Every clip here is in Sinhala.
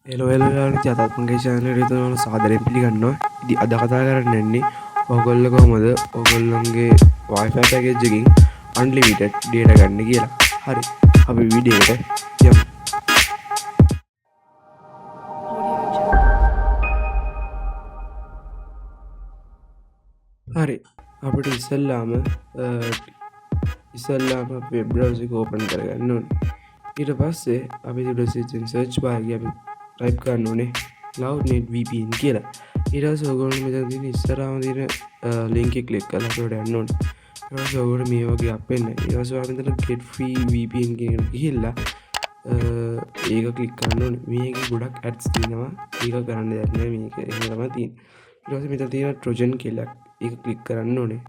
එලොවෙල්ලාට ජතත්මගේ චානලයට තුනවන සාදරයෙන් පිළිගන්නවා. ඉදි අද කතා කරන්න එන්නේ ඔයගොල්ලෝ කොහොමද ඔයගොල්ලන්ගේ Wi-Fi package එකකින් unlimited data ගන්න කියලා. හරි. අපි වීඩියෝ එකට යමු. හරි. අපිට ඉස්සල්ලාම වෙබ් බ්‍රවුසර් එක ඕපන් කරගන්න ඕනේ. ඊට පස්සේ අපි browser එකෙන් search bar එකේ අපි type කරන්න ඕනේ cloudnet VPN කියලා. ඊට පස්සේ ඔයගොල්ලෝ මෙතන තියෙන ඉස්සරහම තියෙන link එක click කරලා අපිට යන්න ඕනේ. ඊට පස්සේ ඔයගොල්ලෝ මේ වගේ අප් වෙන්න. ඊට පස්සේ ඔයාලා මෙතන get free VPN කියන එකට ගිහිල්ලා ඒක click කරන්න ඕනේ. මේකේ ගොඩක් ads තියෙනවා. ඒක කරන්න දෙයක් නෑ මේක. එහෙම තමයි තියෙන්නේ. ඊට පස්සේ මෙතන තියෙන trojan කියලා ඒක click කරන්න ඕනේ.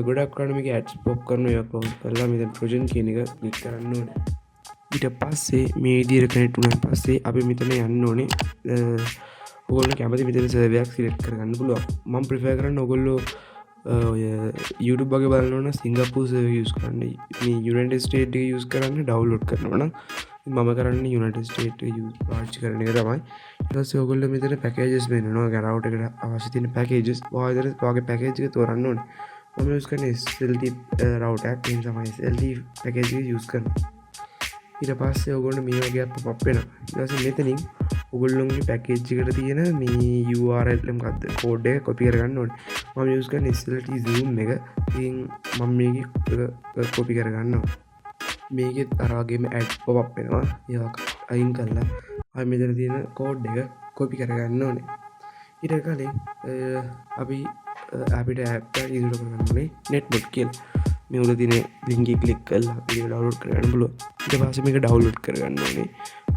ගොඩක් කරන්න මේක ads pop කරන ඒවා close කරලා මෙතන trojan කියන එක click කරන්න ඕනේ. ඊට පස්සේ මේ විදිහට කනෙක්ට් වුණාන් පස්සේ අපි මෙතන යන්න ඕනේ ඔයගොල්ලෝ කැමති මෙතන සර්වර් එකක් සිලෙක්ට් කරගන්න පුළුවන්. මම ප්‍රිෆර් කරන්නේ ඔයගොල්ලෝ ඔය YouTube වගේ බලනවා නම් සිංගප්පූර් සර්වර් යූස් කරන්න. මේ යුනයිටඩ් ස්ටේට් එක යූස් කරන්න ඩවුන්ලෝඩ් කරනවා නම් මම කරන්නේ යුනයිටඩ් ස්ටේට් එක යූස් පාවිච්චි කරන එක තමයි. ඊට පස්සේ ඔයගොල්ලෝ මෙතන පැකේජස් වෙනවා. රවුටර් එකට අවශ්‍ය තියෙන පැකේජස් ඔයාලට පැකේජ් එක තෝරන්න ඕනේ. මම යූස් කරන්නේ SLT රවුටර් එකක්. ඒ තමයි SLT පැකේජ් එක යූස් කරන්නේ. ඊට පස්සේ ඔයගොල්ලෝ මේ වගේ අප් පොප් වෙනවා. ඊට පස්සේ මෙතනින් ඔයගොල්ලෝගේ පැකේජ් එකට තියෙන මේ URL මොකද්ද කෝඩ් එක කොපි කරගන්න ඕනේ. මම යූස් කරන්නේ SLT Zoom එක. ඉතින් මම මේක කොපි කරගන්නවා. මේකෙත් අර වගේම ඇඩ් පොප් වෙනවා. ඒක අයින් කරලා අපි මෙතන තියෙන කෝඩ් එක කොපි කරගන්න ඕනේ. ඊට කලින් අපි අපිට ඇප් එක ඉන්ස්ටෝල් කරගන්න ඕනේ netbot කියලා. මේ උඩ තියෙන ලින්ක් එක ක්ලික් කරලා ඒක ඩවුන්ලෝඩ් කරගන්න පුළුවන්. ඊට පස්සේ මේක ඩවුන්ලෝඩ් කරගන්න ඕනේ.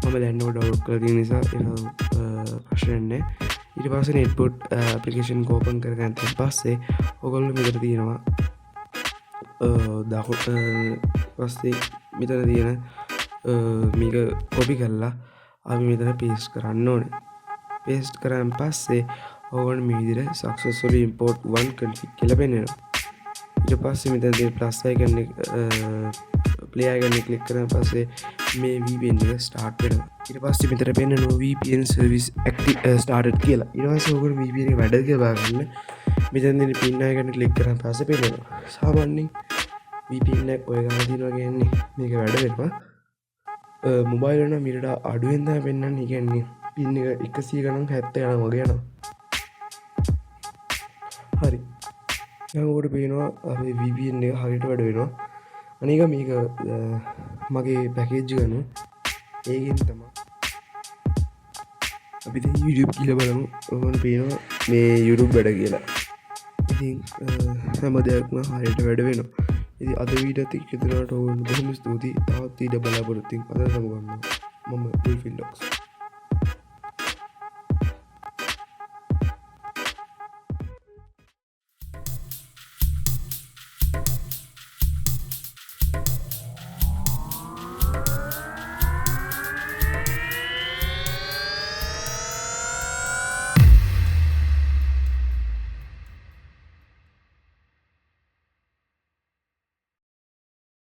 මම දැන් ඒක ඩවුන්ලෝඩ් කරලා තියෙන නිසා ඒක ප්‍රශ්න නැහැ. ඊට පස්සේ netbot application එක ඕපන් කරගන්න පස්සේ ඔයගොල්ලෝ මෙතන තියෙනවා පස්සේ මෙතන තියෙන මේක කොපි කරලා අපි මෙතන paste කරන්න ඕනේ. paste කරාන් පස්සේ ඔයගොල්ලෝ මේ විදිහට successfully import one config කියලා පෙන්නනවා. ඊට පස්සේ මෙතන තියෙන ප්ලස් අයිකන් එක ප්ලේ අයිකන් එක ක්ලික් කරාන් පස්සේ මේ VPN එක ස්ටාර්ට් වෙනවා. ඊට පස්සේ මෙතන පෙන්නනවා VPN service active started කියලා. ඊට පස්සේ ඔයගොල්ලෝ VPN එක වැඩ කියලා බලන්න මෙතන තියෙන පින් අයිකන් එක ක්ලික් කරාන් පස්සේ පෙන්නනවා. සාමාන්‍යයෙන් VPN එක ඔය ගාන තියෙනවා කියන්නේ මේක වැඩ වෙනවා. මොබයිල් වල නම් ඊට අඩුවෙන් තමයි පෙන්වන්නේ. කියන්නේ පින් එක 100 ගණන් 70 යනවා වගේ යනවා. හරි. දැන් ඔකට පේනවා අපේ VPN එක හරියට වැඩ වෙනවා. අනික මේක මගේ පැකේජ් ගන්න ඒකෙන් තමයි අපි දැන් YouTube කියලා බලමු. ඔයගොල්ලෝ පේනවා මේ YouTube වැඩ කියලා. ඉතින් හැම දෙයක්ම හරියට වැඩ වෙනවා. ඉතින් අද වීඩියෝත් එක්ක ඉදරට ඕන බොහොම ස්තුතියි. තවත් වීඩියෝ බලාපොරොත්තු වෙන්න අද සමු ගන්නවා. මම ෆුල්ෆිල් ඩොක්ස්